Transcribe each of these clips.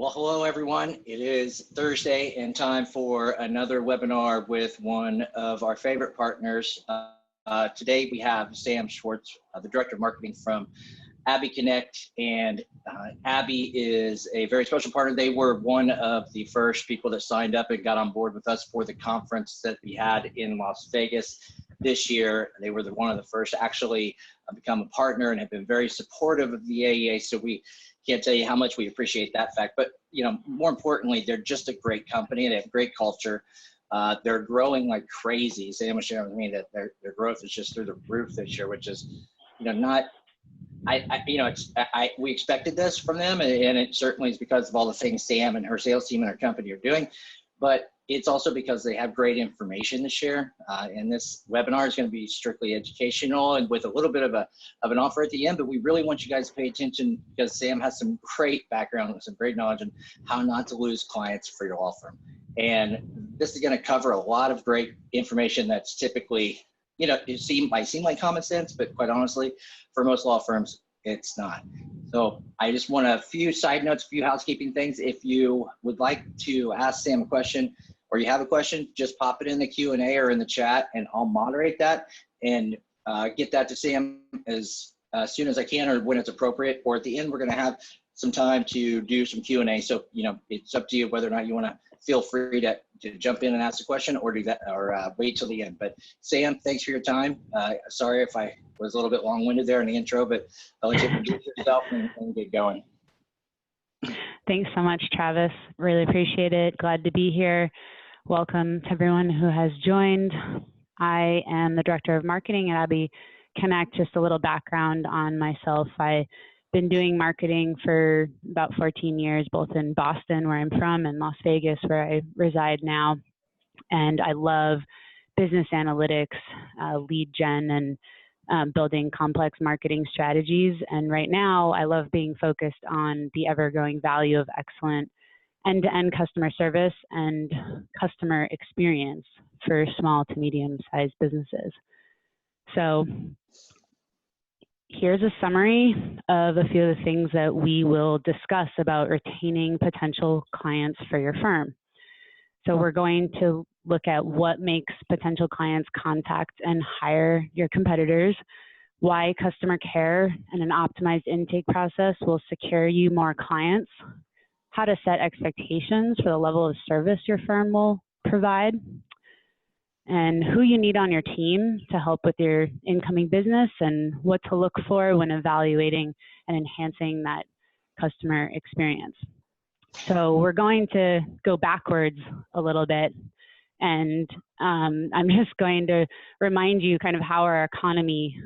Well, hello, everyone. It is Thursday and time for another webinar with one of our favorite partners. Today, we have Sam Schwartz, the Director of Marketing from Abby Connect. And Abby is a very special partner. They were one of the first people that signed up and got on board with us for the conference that we had in Las Vegas this year. They were one of the first to actually become a partner and have been very supportive of the AEA. So we can't tell you how much we appreciate that fact, but more importantly, they're just a great company. They have great culture. They're growing like crazy. Sam was sharing with me that their growth is just through the roof this year, which is, we expected this from them, and it certainly is because of all the things Sam and her sales team and her company are doing, but it's also because they have great information to share. And this webinar is going to be strictly educational and with a little bit of an offer at the end, but we really want you guys to pay attention because Sam has some great background and some great knowledge on how not to lose clients for your law firm. And this is going to cover a lot of great information that's typically, it might seem like common sense, but quite honestly, for most law firms, it's not. So I just want a few side notes, a few housekeeping things. If you would like to ask Sam a question or you have a question, just pop it in the Q&A or in the chat and I'll moderate that and get that to Sam as soon as I can or when it's appropriate. Or at the end, we're going to have some time to do some Q&A. So, it's up to you whether or not you want to feel free to jump in and ask a question or do that or wait till the end. But Sam, thanks for your time. Sorry if I was a little bit long-winded there in the intro, but I'll let you introduce yourself and get going. Thanks so much, Travis. Really appreciate it. Glad to be here. Welcome to everyone who has joined. I am the Director of Marketing at Abby Connect. Just a little background on myself. I've been doing marketing for about 14 years, both in Boston, where I'm from, and Las Vegas, where I reside now. And I love business analytics, lead gen, and building complex marketing strategies. And right now, I love being focused on the ever-growing value of excellent end-to-end customer service and customer experience for small to medium-sized businesses. So here's a summary of a few of the things that we will discuss about retaining potential clients for your firm. So we're going to look at what makes potential clients contact and hire your competitors, why customer care and an optimized intake process will secure you more clients, how to set expectations for the level of service your firm will provide, and who you need on your team to help with your incoming business and what to look for when evaluating and enhancing that customer experience. So we're going to go backwards a little bit, and I'm just going to remind you kind of how our economy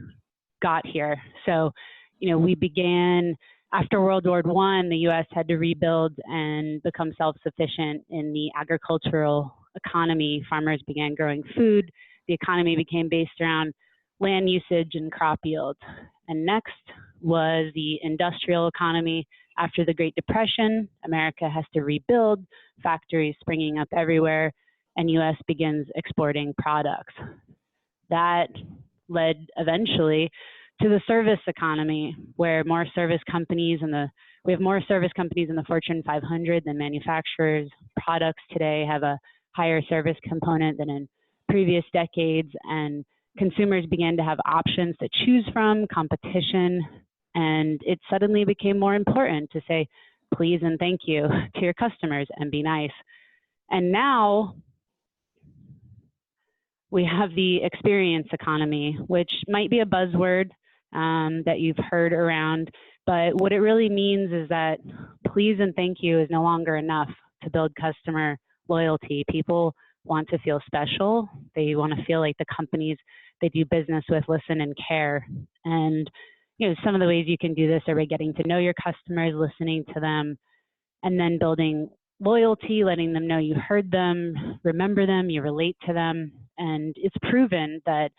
got here. So, we began after World War I, the U.S. had to rebuild and become self-sufficient in the agricultural economy. Farmers began growing food. The economy became based around land usage and crop yield. And next was the industrial economy. After the Great Depression, America has to rebuild, factories springing up everywhere, and U.S. begins exporting products. That led eventually to the service economy, where more service companies we have more service companies in the Fortune 500 than manufacturers. Products today have a higher service component than in previous decades, and consumers began to have options to choose from, competition, and it suddenly became more important to say please and thank you to your customers and be nice. And now we have the experience economy, which might be a buzzword that you've heard around, but what it really means is that please and thank you is no longer enough to build customer loyalty. People want to feel special. They want to feel like the companies they do business with listen and care. And some of the ways you can do this are by getting to know your customers, listening to them, and then building loyalty, letting them know you heard them, remember them, you relate to them. And it's proven that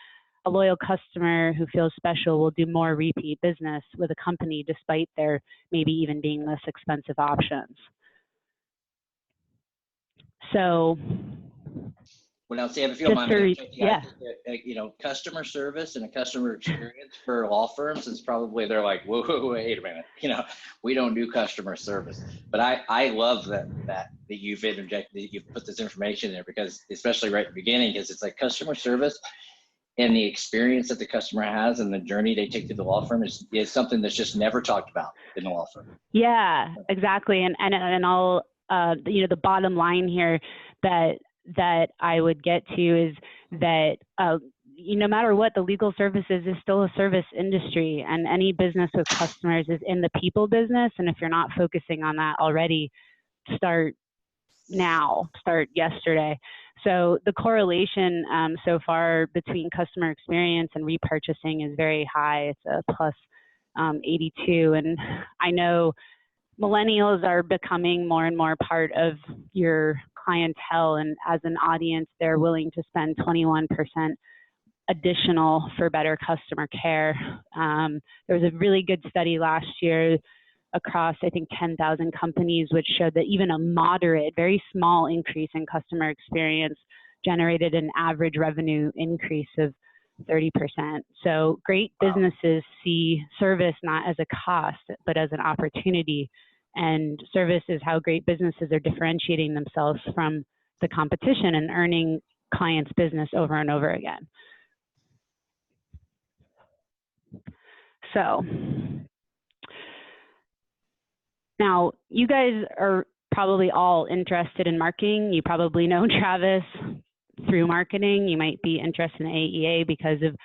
a loyal customer who feels special will do more repeat business with a company despite there maybe even being less expensive options. So Well, now, Sam, if you don't Just mind me to, interjecting, I yeah. think that, customer service and a customer experience for law firms is probably, they're like, whoa, wait a minute, we don't do customer service. But I love that you've interjected, that you've put this information there, because especially right at the beginning, because it's like customer service and the experience that the customer has and the journey they take to the law firm is something that's just never talked about in the law firm. Yeah, exactly. And I'll, the bottom line here that I would get to is that, no matter what, the legal services is still a service industry, and any business with customers is in the people business. And if you're not focusing on that already, start now, start yesterday. So the correlation so far between customer experience and repurchasing is very high. It's a plus 82. And I know millennials are becoming more and more part of your clientele, and as an audience, they're willing to spend 21% additional for better customer care. There was a really good study last year across, I think, 10,000 companies, which showed that even a moderate, very small increase in customer experience generated an average revenue increase of 30%. So great businesses see service not as a cost, but as an opportunity. And service is how great businesses are differentiating themselves from the competition and earning clients' business over and over again. So now you guys are probably all interested in marketing. You probably know Travis through marketing. You might be interested in AEA because of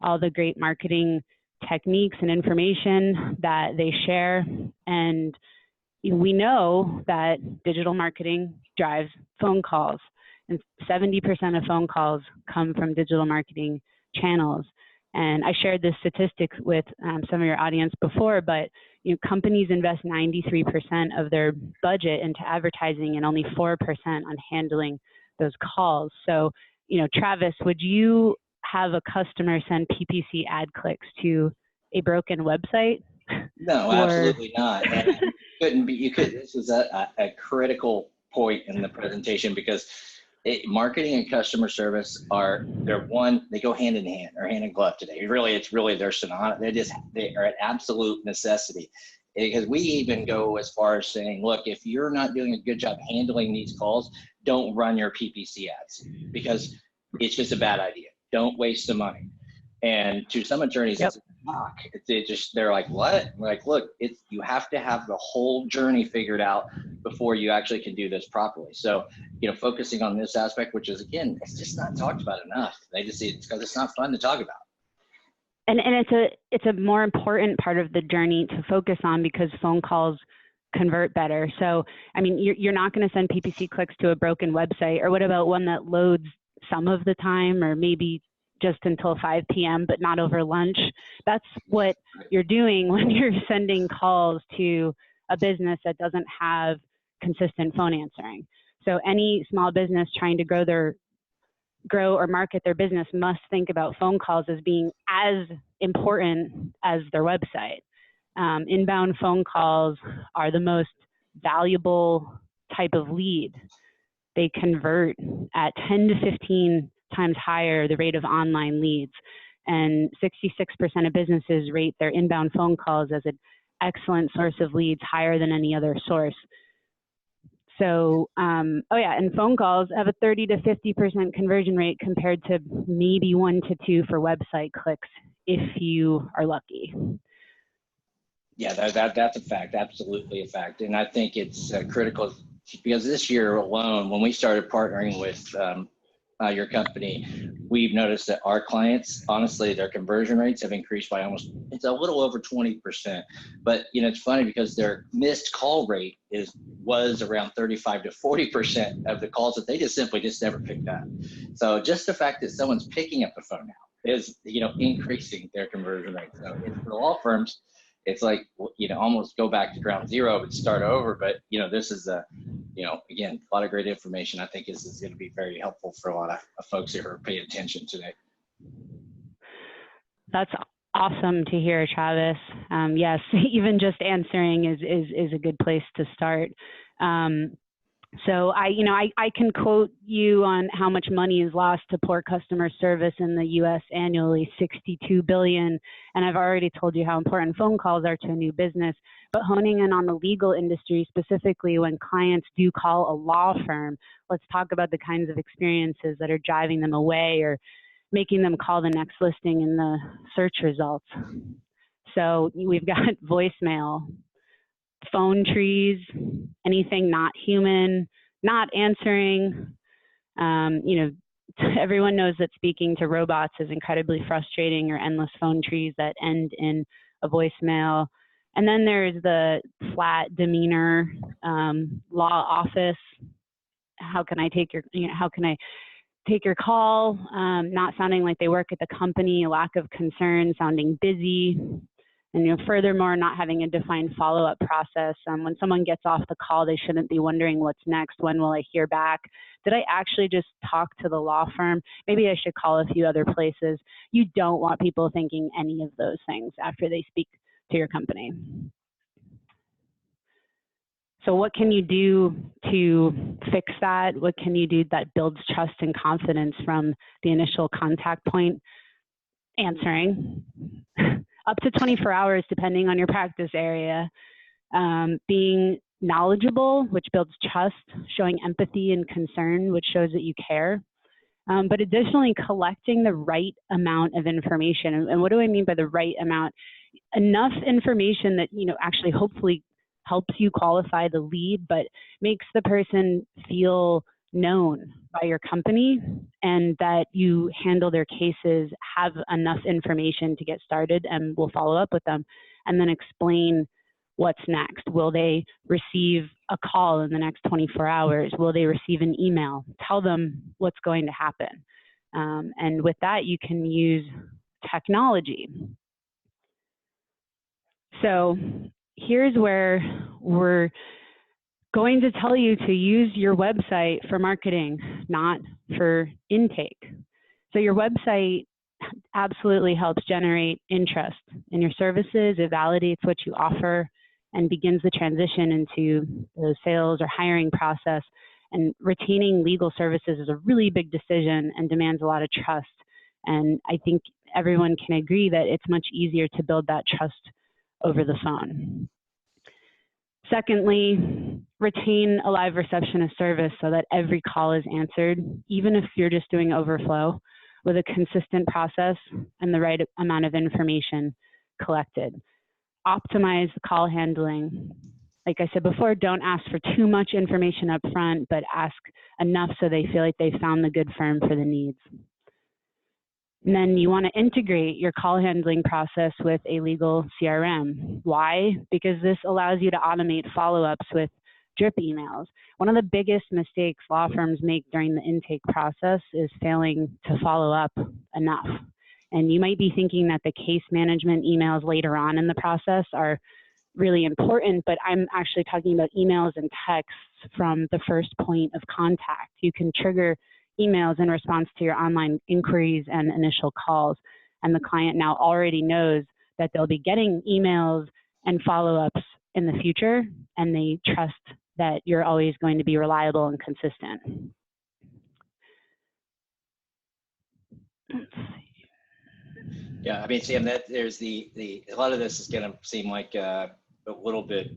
all the great marketing techniques and information that they share. And we know that digital marketing drives phone calls, and 70% of phone calls come from digital marketing channels. And I shared this statistic with some of your audience before, but companies invest 93% of their budget into advertising and only 4% on handling those calls. So, Travis, would you have a customer send PPC ad clicks to a broken website? No, absolutely not. And this is a critical point in the presentation, because marketing and customer service they go hand in hand, or hand in glove today. It's really they're synonymous. They are an absolute necessity, because we even go as far as saying, look, if you're not doing a good job handling these calls, don't run your PPC ads, because it's just a bad idea. Don't waste the money. And to some attorneys, It's a shock. They're like, what? We're like, look, you have to have the whole journey figured out before you actually can do this properly. So, focusing on this aspect, which is, again, it's just not talked about enough. They just see it because it's not fun to talk about. And it's a more important part of the journey to focus on, because phone calls convert better. So, I mean, you're not going to send PPC clicks to a broken website. Or what about one that loads some of the time, or maybe just until 5 p.m., but not over lunch? That's what you're doing when you're sending calls to a business that doesn't have consistent phone answering. So any small business trying to grow or market their business must think about phone calls as being as important as their website. Inbound phone calls are the most valuable type of lead. They convert at 10 to 15 times higher the rate of online leads. And 66% of businesses rate their inbound phone calls as an excellent source of leads, higher than any other source. So, and phone calls have a 30 to 50% conversion rate compared to maybe 1 to 2 for website clicks, if you are lucky. Yeah, that's a fact, absolutely a fact. And I think it's critical, because this year alone, when we started partnering with your company, we've noticed that our clients, honestly, their conversion rates have increased by it's a little over 20%. But, it's funny, because their missed call rate was around 35 to 40% of the calls that they just never picked up. So just the fact that someone's picking up the phone now is, increasing their conversion rate. So for law firms, it's like, almost go back to ground zero and start over. But, this is again, a lot of great information. I think this is going to be very helpful for a lot of folks who are paying attention today. That's awesome to hear, Travis. Yes, even just answering is a good place to start. So I can quote you on how much money is lost to poor customer service in the U.S. annually, 62 billion. And I've already told you how important phone calls are to a new business. But honing in on the legal industry, specifically when clients do call a law firm, let's talk about the kinds of experiences that are driving them away or making them call the next listing in the search results. So we've got voicemail, phone trees, anything not human, not answering. Everyone knows that speaking to robots is incredibly frustrating, or endless phone trees that end in a voicemail. And then there's the flat demeanor, law office. How can I take your call? Not sounding like they work at the company, lack of concern, sounding busy. And furthermore, not having a defined follow-up process. When someone gets off the call, they shouldn't be wondering what's next. When will I hear back? Did I actually just talk to the law firm? Maybe I should call a few other places. You don't want people thinking any of those things after they speak to your company. So what can you do to fix that? What can you do that builds trust and confidence from the initial contact point? Answering. Up to 24 hours, depending on your practice area. Being knowledgeable, which builds trust, showing empathy and concern, which shows that you care. But additionally, collecting the right amount of information. And what do I mean by the right amount? Enough information that, actually hopefully helps you qualify the lead, but makes the person feel known by your company and that you handle their cases, have enough information to get started, and we'll follow up with them, and then explain what's next. Will they receive a call in the next 24 hours? Will they receive an email? Tell them what's going to happen. And with that, you can use technology. So here's where we're going to tell you to use your website for marketing, not for intake. So your website absolutely helps generate interest in your services. It validates what you offer and begins the transition into the sales or hiring process. And retaining legal services is a really big decision and demands a lot of trust. And I think everyone can agree that it's much easier to build that trust over the phone. Secondly, retain a live receptionist service so that every call is answered, even if you're just doing overflow, with a consistent process and the right amount of information collected. Optimize the call handling. Like I said before, don't ask for too much information up front, but ask enough so they feel like they found the good firm for the needs. And then you want to integrate your call handling process with a legal CRM. Why? Because this allows you to automate follow-ups with drip emails. One of the biggest mistakes law firms make during the intake process is failing to follow up enough. And you might be thinking that the case management emails later on in the process are really important, but I'm actually talking about emails and texts from the first point of contact. You can trigger emails in response to your online inquiries and initial calls. And the client now already knows that they'll be getting emails and follow-ups in the future, and they trust that you're always going to be reliable and consistent. Let's see. Yeah, I mean, Sam, that there's a lot of this is going to seem like a little bit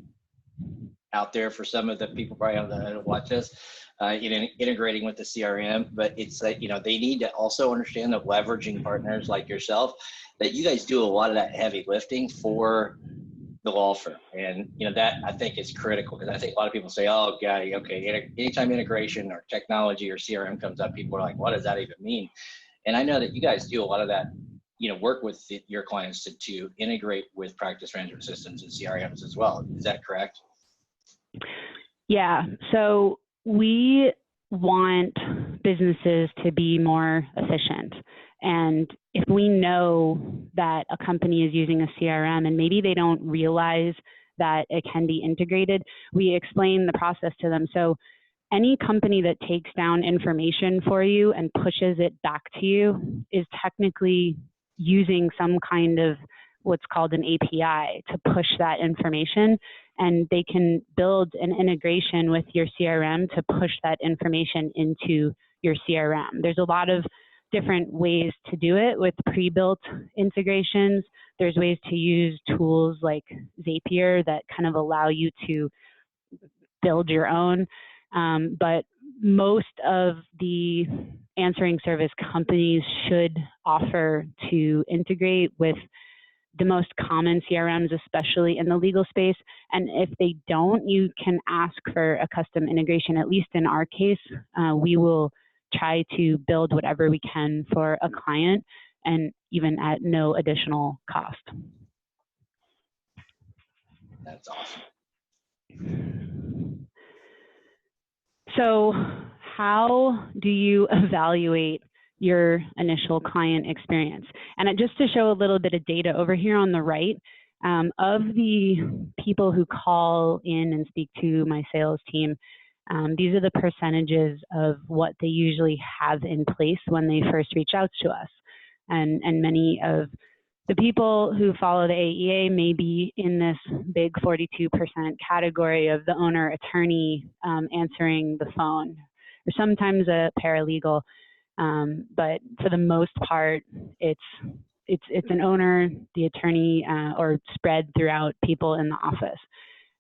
out there for some of the people probably on the watch this, integrating with the CRM, but it's like, they need to also understand that leveraging partners like yourself, that you guys do a lot of that heavy lifting for the law firm. And, that I think is critical, because I think a lot of people say, oh, God, okay, anytime integration or technology or CRM comes up, people are like, what does that even mean? And I know that you guys do a lot of that, work with your clients to integrate with practice management systems and CRMs as well. Is that correct? Yeah, so we want businesses to be more efficient. And if we know that a company is using a CRM and maybe they don't realize that it can be integrated, we explain the process to them. So any company that takes down information for you and pushes it back to you is technically using some kind of what's called an API to push that information. and they can build an integration with your CRM to push that information into your CRM. There's a lot of different ways to do it with pre-built integrations. There's ways to use tools like Zapier that kind of allow you to build your own. But most of the answering service companies should offer to integrate with the most common CRMs, especially in the legal space. And if they don't, you can ask for a custom integration. At least in our case, we will try to build whatever we can for a client, and even at no additional cost. That's awesome. So how do you evaluate your initial client experience? And just to show a little bit of data over here on the right, of the people who call in and speak to my sales team, these are the percentages of what they usually have in place when they first reach out to us. And many of the people who follow the AEA may be in this big 42% category of the owner attorney answering the phone, or sometimes a paralegal. But for the most part, it's an owner, the attorney, or spread throughout people in the office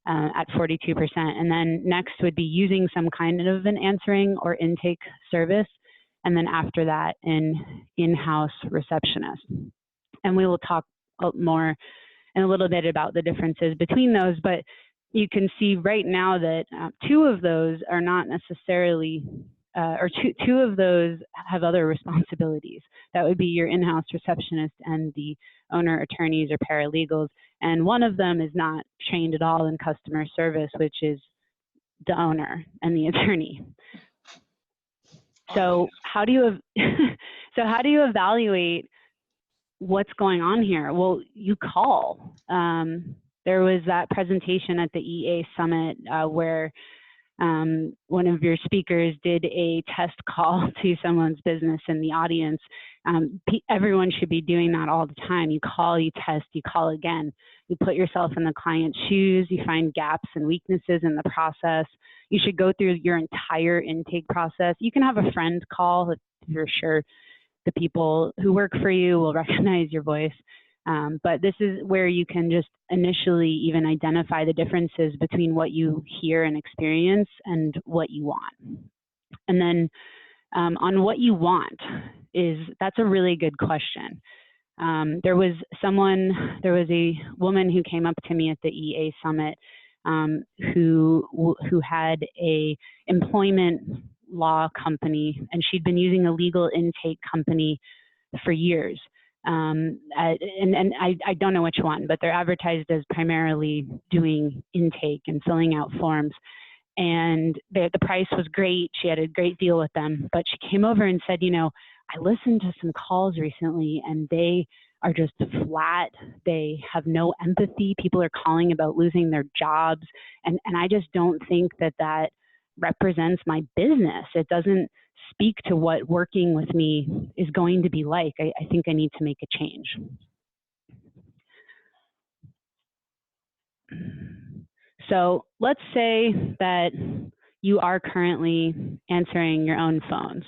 at 42%. And then next would be using some kind of an answering or intake service. And then after that, an in-house receptionist. And we will talk more in a little bit about the differences between those, but you can see right now that two of those are not necessarily, or two of those have other responsibilities. That would be your in-house receptionist and the owner attorneys or paralegals. And one of them is not trained at all in customer service, which is the owner and the attorney. So how do you evaluate what's going on here? Well, you call. There was that presentation at the EA Summit where one of your speakers did a test call to someone's business in the audience. Everyone should be doing that all the time. You call, you test, you call again. You put yourself in the client's shoes, you find gaps and weaknesses in the process. You should go through your entire intake process. You can have a friend call if you're sure the people who work for you will recognize your voice. But this is where you can just initially even identify the differences between what you hear and experience and what you want. And then on what you want, that's a really good question. There was a woman who came up to me at the EA Summit who had a employment law company, and she'd been using a legal intake company for years. And I don't know which one, but they're advertised as primarily doing intake and filling out forms. And the price was great. She had a great deal with them, but she came over and said, I listened to some calls recently and they are just flat. They have no empathy. People are calling about losing their jobs. And I just don't think that represents my business. It doesn't speak to what working with me is going to be like. I think I need to make a change. So let's say that you are currently answering your own phones,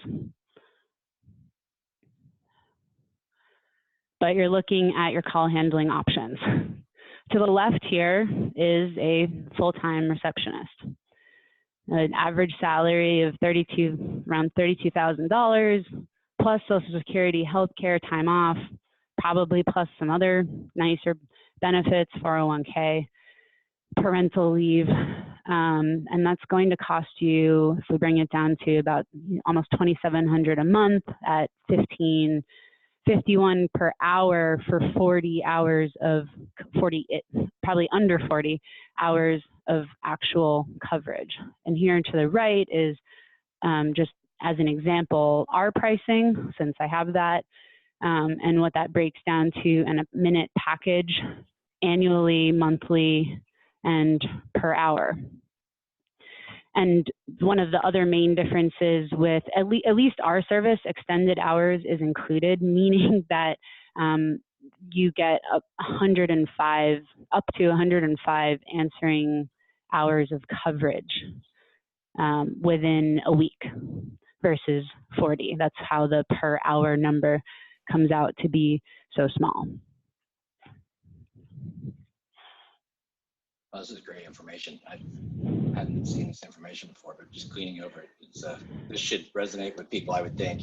but you're looking at your call handling options. To the left here is a full-time receptionist. An average salary of around $32,000, plus Social Security, healthcare, time off, probably plus some other nicer benefits, 401k, parental leave, and that's going to cost you, if we bring it down to about almost $2,700 a month at $15.51 per hour for 40 hours of probably under 40 hours of actual coverage. And here to the right is just as an example, our pricing, since I have that, and what that breaks down to in a minute package, annually, monthly, and per hour. And one of the other main differences with at least our service, extended hours is included, meaning that you get 105, up to 105 answering hours of coverage within a week versus 40. That's how the per hour number comes out to be so small. Well, this is great information. I hadn't seen this information before, but just cleaning over it, this should resonate with people, I would think.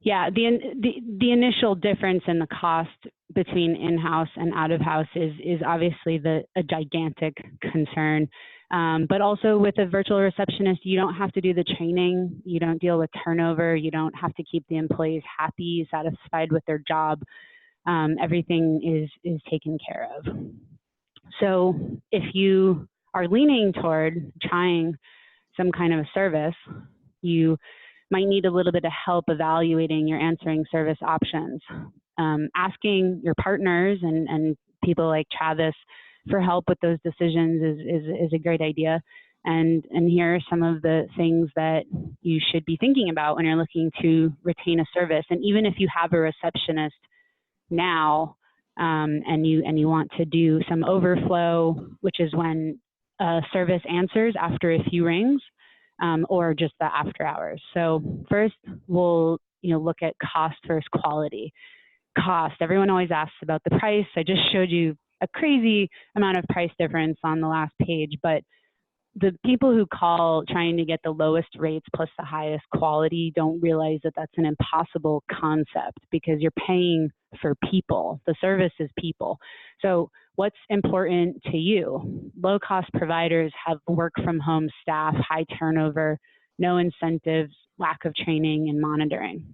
Yeah, the initial difference in the cost between in-house and out-of-house is obviously a gigantic concern. But also with a virtual receptionist, you don't have to do the training. You don't deal with turnover. You don't have to keep the employees happy, satisfied with their job. Everything is taken care of. So if you are leaning toward trying some kind of a service, you might need a little bit of help evaluating your answering service options. Asking your partners and people like Travis for help with those decisions is a great idea. And here are some of the things that you should be thinking about when you're looking to retain a service. And even if you have a receptionist now, and you want to do some overflow, which is when a service answers after a few rings, or just the after hours. So first, we'll look at cost versus quality. Cost. Everyone always asks about the price. I just showed you a crazy amount of price difference on the last page, but the people who call trying to get the lowest rates plus the highest quality don't realize that that's an impossible concept, because you're paying for people. The service is people. So what's important to you? Low-cost providers have work-from-home staff, high turnover, no incentives, lack of training and monitoring,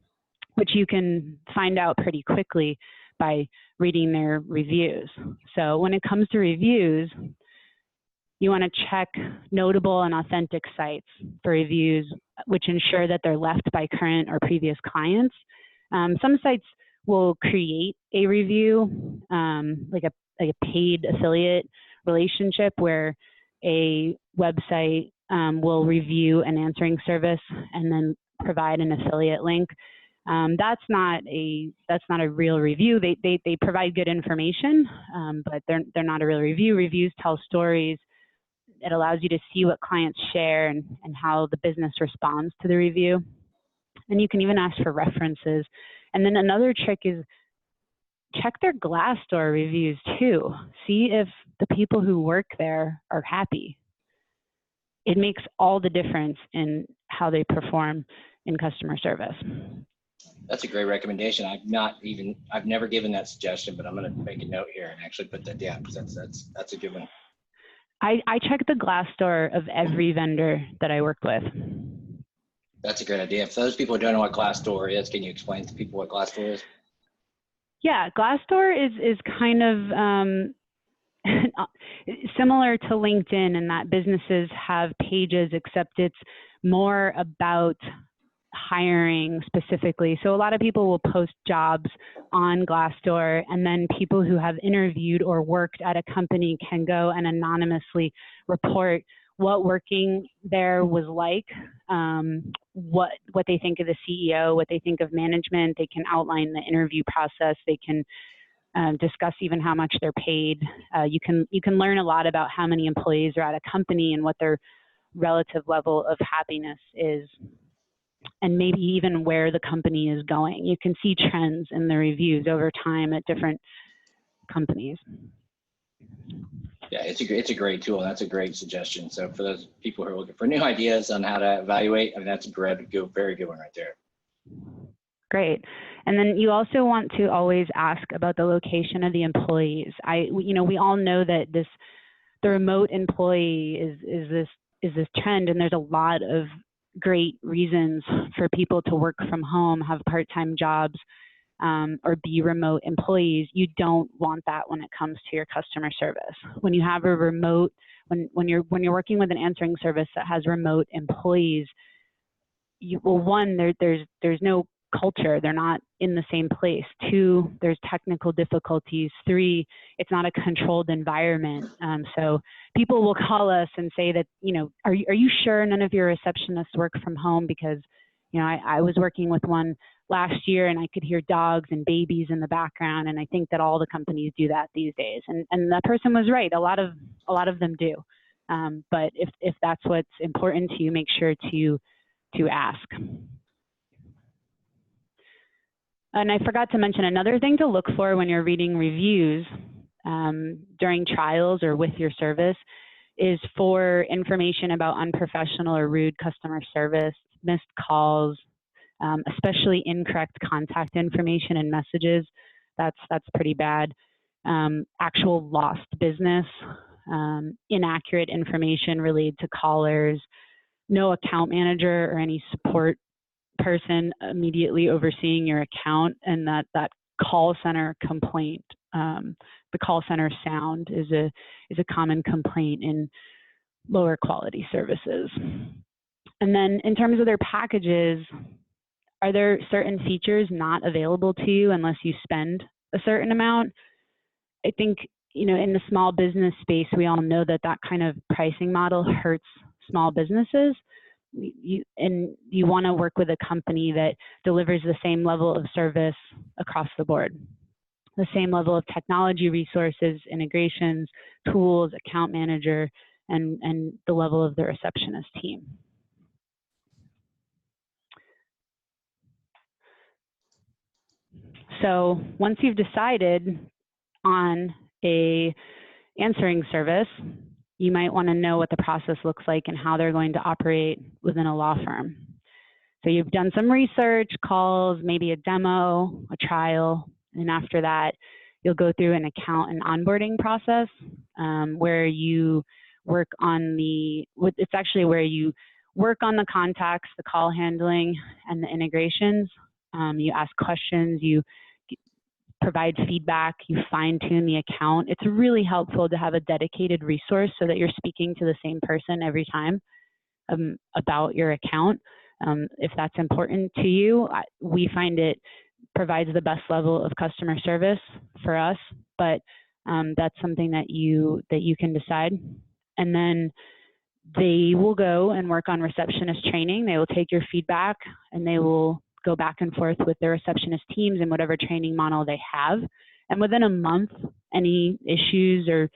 which you can find out pretty quickly by reading their reviews. So when it comes to reviews, you want to check notable and authentic sites for reviews, which ensure that they're left by current or previous clients. Some sites will create a review, like a paid affiliate relationship, where a website will review an answering service and then provide an affiliate link. That's not a real review. They provide good information, but they're not a real review. Reviews tell stories. It allows you to see what clients share and how the business responds to the review. And you can even ask for references. And then another trick is check their Glassdoor reviews too. See if the people who work there are happy. It makes all the difference in how they perform in customer service. That's a great recommendation. I've never given that suggestion, but I'm going to make a note here and actually put that down, because that's a good one. I check the Glassdoor of every vendor that I work with. That's a great idea. For those people who don't know what Glassdoor is, can you explain to people what Glassdoor is? Yeah, Glassdoor is kind of similar to LinkedIn in that businesses have pages, except it's more about hiring specifically. So a lot of people will post jobs on Glassdoor, and then people who have interviewed or worked at a company can go and anonymously report what working there was like, what they think of the CEO, what they think of management. They can outline the interview process. They can discuss even how much they're paid. You can learn a lot about how many employees are at a company and what their relative level of happiness is, and maybe even where the company is going. You can see trends in the reviews over time at different companies. Yeah, it's a great tool. That's a great suggestion. So for those people who are looking for new ideas on how to evaluate, that's a very good one right there. Great. And then you also want to always ask about the location of the employees. We all know that the remote employee is this trend, and there's a lot of great reasons for people to work from home, have part-time jobs, or be remote employees. You don't want that when it comes to your customer service. When you have a remote, when you're working with an answering service that has remote employees, there's no culture. They're not in the same place. 2, there's technical difficulties. 3, it's not a controlled environment. So people will call us and say that, are you sure none of your receptionists work from home? Because, I was working with one last year and I could hear dogs and babies in the background. And I think that all the companies do that these days. And that person was right. A lot of them do. But if that's what's important to you, make sure to ask. And I forgot to mention another thing to look for when you're reading reviews during trials or with your service is for information about unprofessional or rude customer service, missed calls, especially incorrect contact information and messages. That's pretty bad. Actual lost business, inaccurate information related to callers, no account manager or any support person immediately overseeing your account, and that call center complaint. The call center sound is a common complaint in lower quality services. And then in terms of their packages, are there certain features not available to you unless you spend a certain amount? I think, in the small business space, we all know that kind of pricing model hurts small businesses. You want to work with a company that delivers the same level of service across the board, the same level of technology resources, integrations, tools, account manager, and the level of the receptionist team. So once you've decided on a answering service, you might want to know what the process looks like and how they're going to operate within a law firm. So you've done some research, calls, maybe a demo, a trial, and after that, you'll go through an account and onboarding process where you work on where you work on the contacts, the call handling, and the integrations. You ask questions, you provide feedback, you fine-tune the account. It's really helpful to have a dedicated resource so that you're speaking to the same person every time about your account. If that's important to you, we find it provides the best level of customer service for us, but that's something that you can decide. And then they will go and work on receptionist training. They will take your feedback and they will go back and forth with their receptionist teams and whatever training model they have. And within a month, any issues or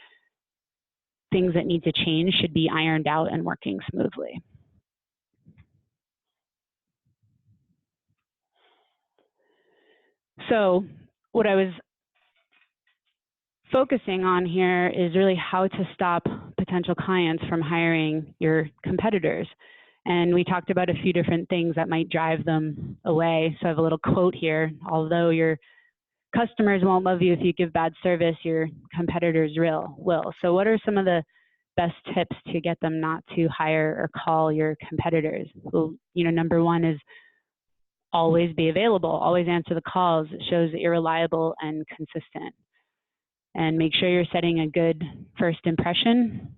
things that need to change should be ironed out and working smoothly. So what I was focusing on here is really how to stop potential clients from hiring your competitors. And we talked about a few different things that might drive them away. So I have a little quote here: although your customers won't love you if you give bad service, your competitors will. So what are some of the best tips to get them not to hire or call your competitors? Well, number one is always be available, always answer the calls. It shows that you're reliable and consistent. And make sure you're setting a good first impression.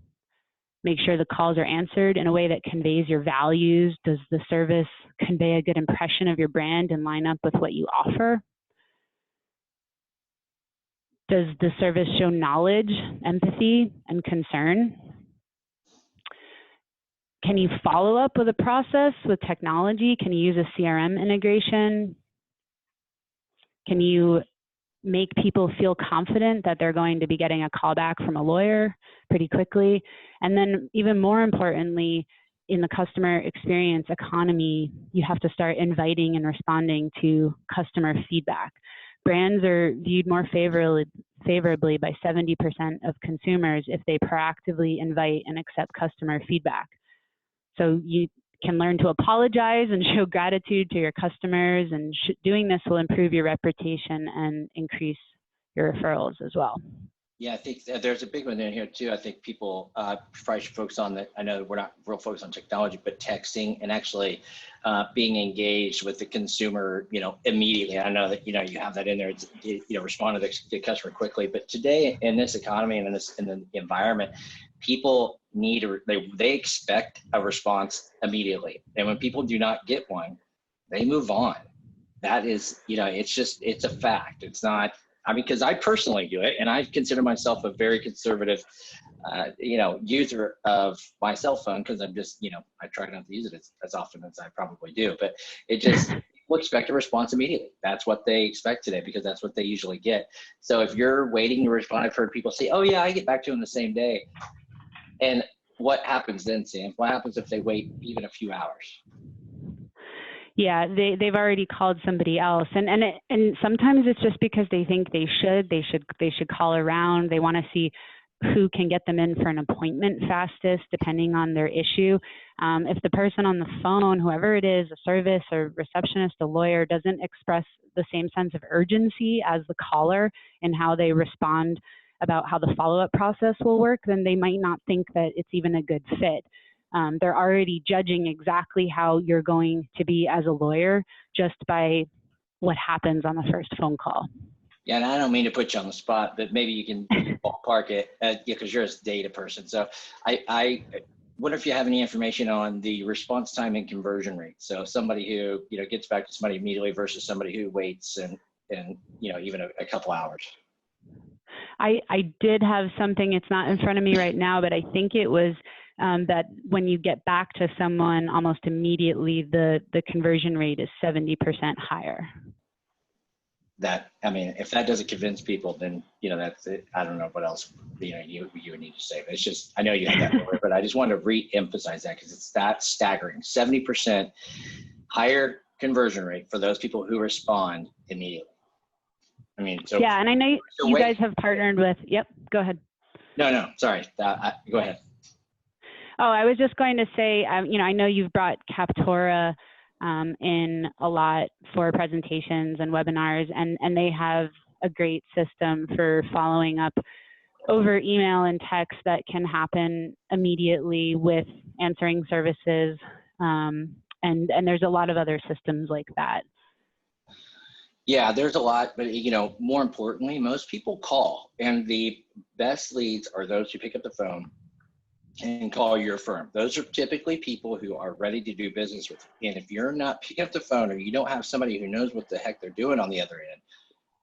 Make sure the calls are answered in a way that conveys your values. Does the service convey a good impression of your brand and line up with what you offer? Does the service show knowledge, empathy, and concern? Can you follow up with a process with technology? Can you use a CRM integration? Can you make people feel confident that they're going to be getting a call back from a lawyer pretty quickly? And then even more importantly, in the customer experience economy, you have to start inviting and responding to customer feedback. Brands are viewed more favorably by 70% of consumers if they proactively invite and accept customer feedback. So you can learn to apologize and show gratitude to your customers, and doing this will improve your reputation and increase your referrals as well. Yeah, I think there's a big one in here too. I think people probably should focus on that. I know we're not real focused on technology, but texting and actually being engaged with the consumer, immediately. I know that, you have that in there, respond to the customer quickly. But today in this economy and in the environment, people they expect a response immediately. And when people do not get one, they move on. That is, it's a fact. It's not, because I personally do it, and I consider myself a very conservative, user of my cell phone, because I'm just, I try not to use it as often as I probably do. But it just, will expect a response immediately. That's what they expect today because that's what they usually get. So if you're waiting to respond, I've heard people say, oh yeah, I get back to them the same day. And what happens then, Sam? What happens if they wait even a few hours? Yeah, they've already called somebody else, and sometimes it's just because they think they should call around. They want to see who can get them in for an appointment fastest, depending on their issue. If the person on the phone, whoever it is, a service or receptionist, a lawyer, doesn't express the same sense of urgency as the caller in how they respond about how the follow-up process will work, then they might not think that it's even a good fit. They're already judging exactly how you're going to be as a lawyer just by what happens on the first phone call. Yeah, and I don't mean to put you on the spot, but maybe you can ballpark it because you're a data person. So I wonder if you have any information on the response time and conversion rate. So somebody who, gets back to somebody immediately versus somebody who waits and even a couple hours. I did have something, it's not in front of me right now, but I think it was that when you get back to someone almost immediately, the conversion rate is 70% higher. If that doesn't convince people, then, that's it. I don't know what else, you would need to say. But it's just, I know you had that earlier, but I just wanted to re-emphasize that because it's that staggering. 70% higher conversion rate for those people who respond immediately. Yeah, and I know you guys have partnered with, yep, go ahead. No, sorry. Go ahead. Oh, I was just going to say, I know you've brought Captora in a lot for presentations and webinars, and they have a great system for following up over email and text that can happen immediately with answering services, and there's a lot of other systems like that. Yeah, there's a lot, but more importantly, most people call, and the best leads are those who pick up the phone and call your firm. Those are typically people who are ready to do business with you. And if you're not picking up the phone or you don't have somebody who knows what the heck they're doing on the other end,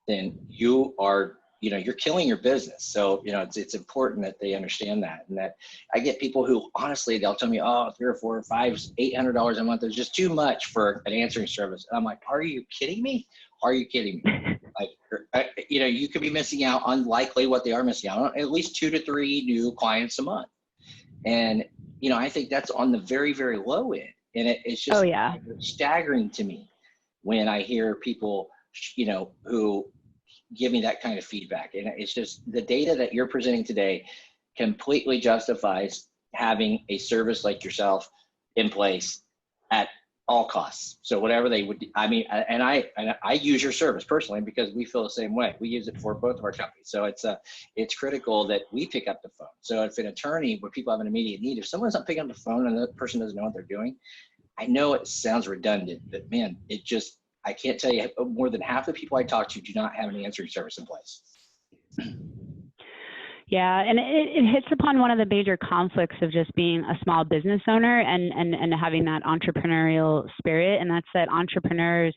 then you are, you're killing your business. So, it's important that they understand that. And that I get people who honestly, they'll tell me, oh, $300 or $400 or $500, $800 a month is just too much for an answering service. And I'm like, are you kidding me? Are you kidding me? Like, you could be missing out on likely what they are missing out on, at least 2 to 3 new clients a month. And, I think that's on the very, very low end. And it's just staggering to me when I hear people, who give me that kind of feedback. And it's just the data that you're presenting today completely justifies having a service like yourself in place at all costs. So whatever they would, I use your service personally because we feel the same way. We use it for both of our companies. So it's critical that we pick up the phone. So if an attorney, where people have an immediate need, if someone's not picking up the phone and the person doesn't know what they're doing, I know it sounds redundant, but man, I can't tell you, more than half the people I talk to do not have an answering service in place. Yeah, and it hits upon one of the major conflicts of just being a small business owner and having that entrepreneurial spirit, and that's that entrepreneurs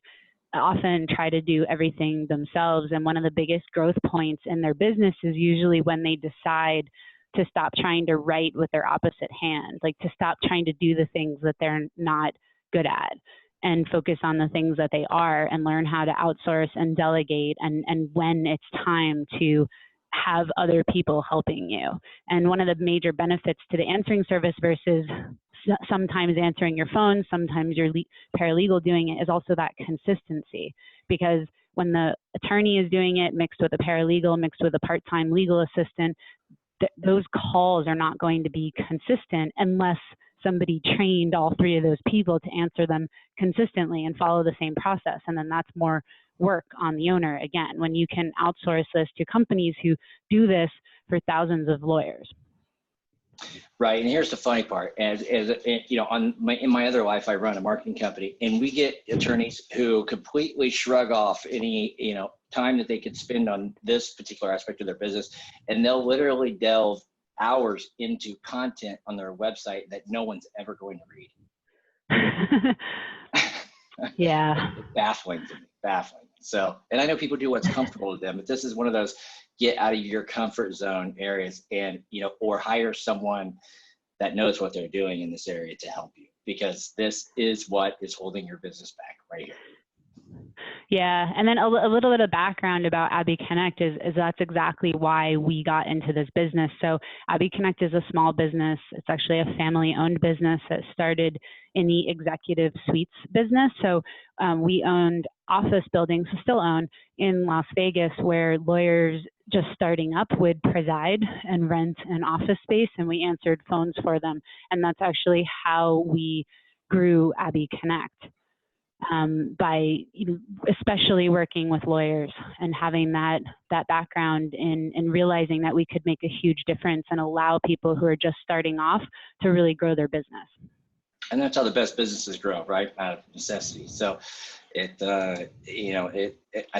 often try to do everything themselves, and one of the biggest growth points in their business is usually when they decide to stop trying to write with their opposite hand, like to stop trying to do the things that they're not good at and focus on the things that they are and learn how to outsource and delegate and when it's time to have other people helping you. And one of the major benefits to the answering service versus sometimes answering your phone, sometimes your paralegal doing it, is also that consistency. Because when the attorney is doing it mixed with a paralegal, mixed with a part-time legal assistant, those calls are not going to be consistent unless somebody trained all 3 of those people to answer them consistently and follow the same process. And then that's more work on the owner again, when you can outsource this to companies who do this for thousands of lawyers. Right. And here's the funny part. In my other life, I run a marketing company, and we get attorneys who completely shrug off any, time that they could spend on this particular aspect of their business. And they'll literally delve hours into content on their website that no one's ever going to read. Yeah. It's baffling to me, baffling. So, and I know people do what's comfortable to them, but this is one of those get out of your comfort zone areas and, or hire someone that knows what they're doing in this area to help you, because this is what is holding your business back right here. Yeah, and then a little bit of background about Abby Connect is that's exactly why we got into this business. So Abby Connect is a small business. It's actually a family-owned business that started in the executive suites business. So we owned office buildings, still own, in Las Vegas, where lawyers just starting up would preside and rent an office space, and we answered phones for them. And that's actually how we grew Abby Connect. By especially working with lawyers and having that background in realizing that we could make a huge difference and allow people who are just starting off to really grow their business. And that's how the best businesses grow, right? Out of necessity. So I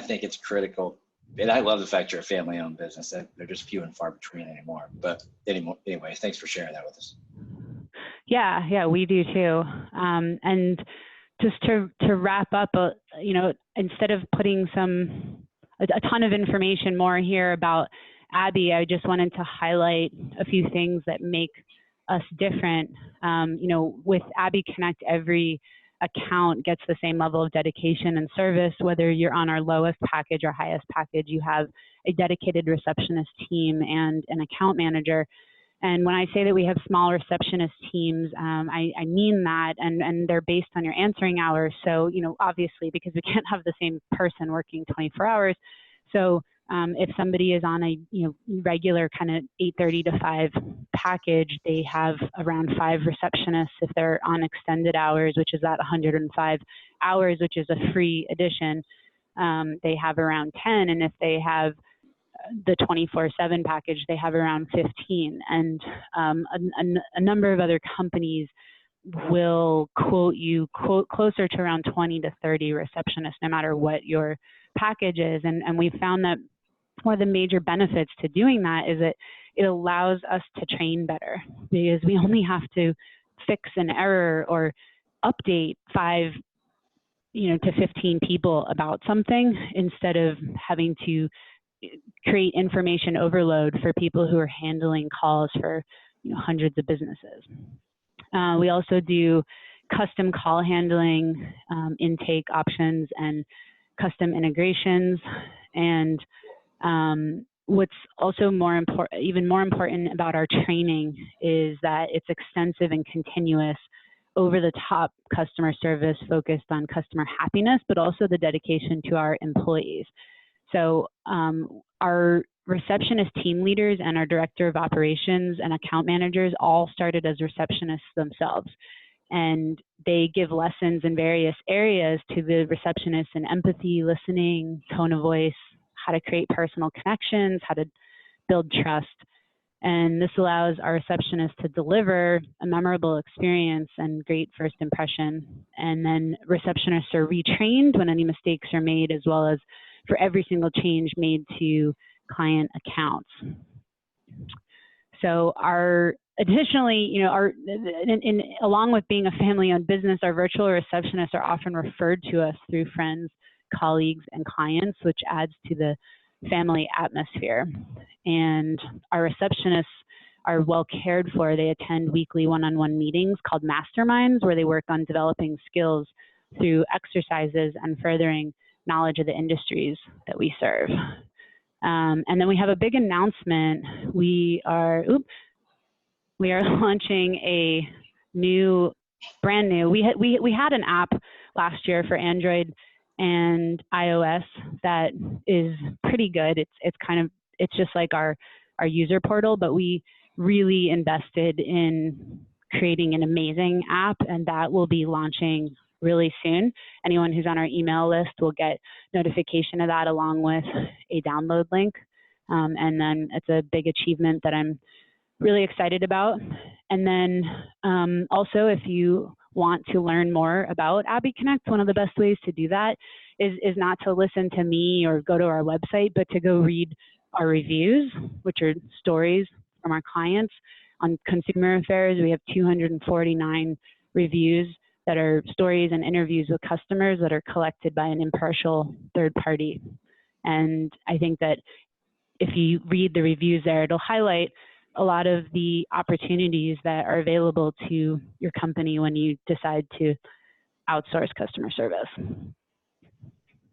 think it's critical. And I love the fact you're a family-owned business. They're just few and far between anymore. But anyway, thanks for sharing that with us. Yeah, we do too. And just to wrap up, instead of putting a ton of information more here about Abby, I just wanted to highlight a few things that make us different. With Abby Connect, every account gets the same level of dedication and service, whether you're on our lowest package or highest package. You have a dedicated receptionist team and an account manager. And when I say that we have small receptionist teams, I mean that, and they're based on your answering hours. So, obviously, because we can't have the same person working 24 hours. So if somebody is on a, regular kind of 8:30 to 5 package, they have around 5 receptionists. If they're on extended hours, which is at 105 hours, which is a free addition, they have around 10. And if they have the 24/7 package, they have around 15. And a number of other companies will quote closer to around 20 to 30 receptionists, no matter what your package is. And we found that one of the major benefits to doing that is that it allows us to train better, because we only have to fix an error or update 5 to 15 people about something, instead of having to create information overload for people who are handling calls for hundreds of businesses. We also do custom call handling, intake options, and custom integrations. And what's also even more important about our training is that it's extensive and continuous, over the top customer service focused on customer happiness, but also the dedication to our employees. So our receptionist team leaders and our director of operations and account managers all started as receptionists themselves. And they give lessons in various areas to the receptionists in empathy, listening, tone of voice, how to create personal connections, how to build trust. And this allows our receptionists to deliver a memorable experience and great first impression. And then receptionists are retrained when any mistakes are made, as well as for every single change made to client accounts. So additionally, along with being a family-owned business, our virtual receptionists are often referred to us through friends, colleagues, and clients, which adds to the family atmosphere. And our receptionists are well cared for. They attend weekly one-on-one meetings called masterminds, where they work on developing skills through exercises and furthering knowledge of the industries that we serve. And then we have a big announcement. We are launching a brand new. We had an app last year for Android and iOS that is pretty good. It's just like our user portal, but we really invested in creating an amazing app, and that will be launching really soon. Anyone who's on our email list will get notification of that, along with a download link. And then it's a big achievement that I'm really excited about. And then also, if you want to learn more about Abby Connect, one of the best ways to do that is not to listen to me or go to our website, but to go read our reviews, which are stories from our clients. On Consumer Affairs, we have 249 reviews that are stories and interviews with customers that are collected by an impartial third party. And I think that if you read the reviews there, it'll highlight a lot of the opportunities that are available to your company when you decide to outsource customer service.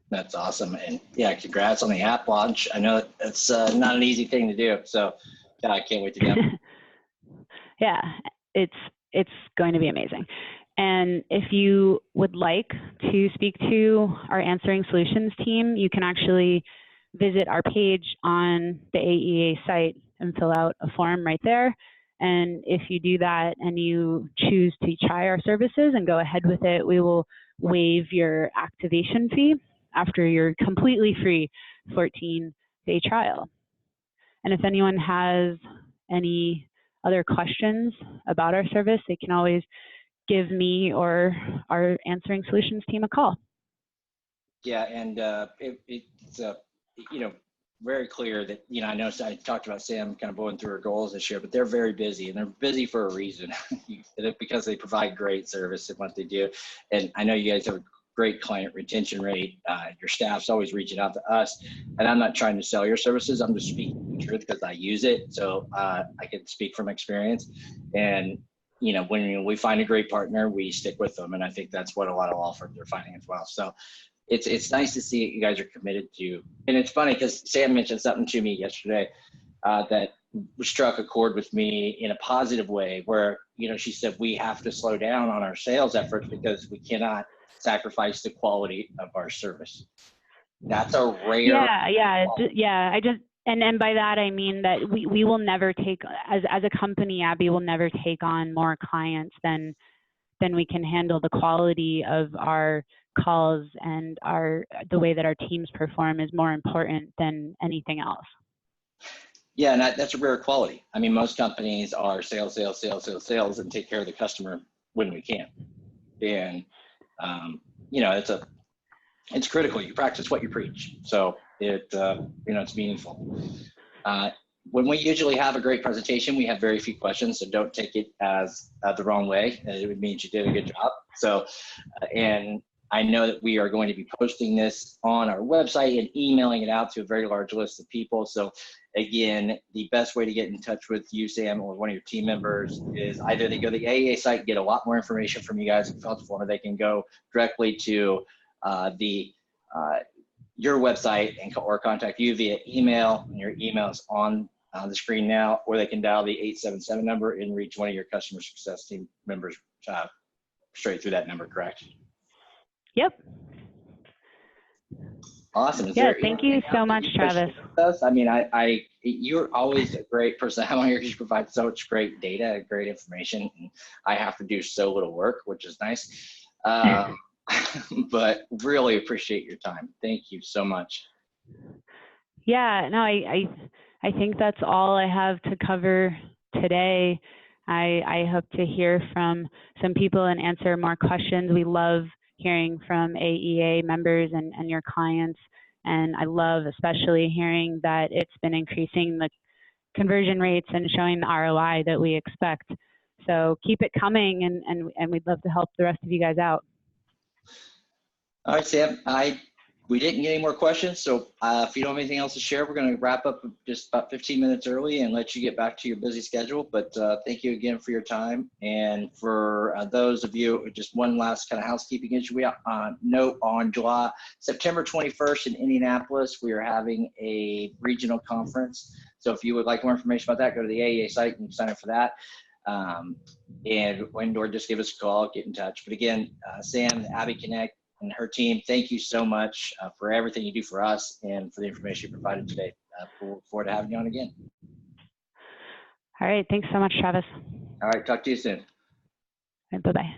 That's awesome. And yeah, congrats on the app launch. I know it's not an easy thing to do. So yeah, I can't wait to get it. Yeah, it's going to be amazing. And if you would like to speak to our Answering Solutions team, you can actually visit our page on the AEA site and fill out a form right there. And if you do that and you choose to try our services and go ahead with it, we will waive your activation fee after your completely free 14-day trial. And if anyone has any other questions about our service, they can always give me or our Answering Solutions team a call. Yeah, and it's very clear that, I know I talked about Sam kind of going through her goals this year, but they're very busy, and they're busy for a reason because they provide great service in what they do. And I know you guys have a great client retention rate. Your staff's always reaching out to us, and I'm not trying to sell your services. I'm just speaking the truth because I use it. So I can speak from experience. And when we find a great partner, we stick with them. And I think that's what a lot of law firms are finding as well. So it's nice to see you guys are committed to. And it's funny because Sam mentioned something to me yesterday that struck a chord with me in a positive way, where she said we have to slow down on our sales efforts because we cannot sacrifice the quality of our service. That's a rare. And by that I mean that we will never take, as a company, Abby will never take on more clients than we can handle. The quality of our calls and the way that our teams perform is more important than anything else. Yeah, and that's a rare quality. I mean, most companies are sales, and take care of the customer when we can. And it's critical. You practice what you preach. So it's meaningful. When we usually have a great presentation, we have very few questions, so don't take it as the wrong way. It means you did a good job. So, and I know that we are going to be posting this on our website and emailing it out to a very large list of people. So again, the best way to get in touch with you, Sam, or one of your team members is either they go to the AEA site and get a lot more information from you guys and fill out the form, or they can go directly to your website or contact you via email. And your email is on the screen now, or they can dial the 877 number and reach one of your customer success team members straight through that number, correct? Yep. Awesome. Yeah, thank you so much, Travis. I mean, you're always a great person to have on here because you provide so much great data, great information, and I have to do so little work, which is nice. But really appreciate your time. Thank you so much. Yeah, no, I think that's all I have to cover today. I hope to hear from some people and answer more questions. We love hearing from AEA members and your clients. And I love especially hearing that it's been increasing the conversion rates and showing the ROI that we expect. So keep it coming, and we'd love to help the rest of you guys out. All right, Sam, we didn't get any more questions. So if you don't have anything else to share, we're going to wrap up just about 15 minutes early and let you get back to your busy schedule. But thank you again for your time. And for those of you, just one last kind of housekeeping issue. We note on September 21st in Indianapolis, we are having a regional conference. So if you would like more information about that, go to the AEA site and sign up for that. Or just give us a call, get in touch. But again, Sam, Abby Connect, and her team, thank you so much for everything you do for us and for the information you provided today. We'll look forward to having you on again. All right. Thanks so much, Travis. All right. Talk to you soon. Bye-bye.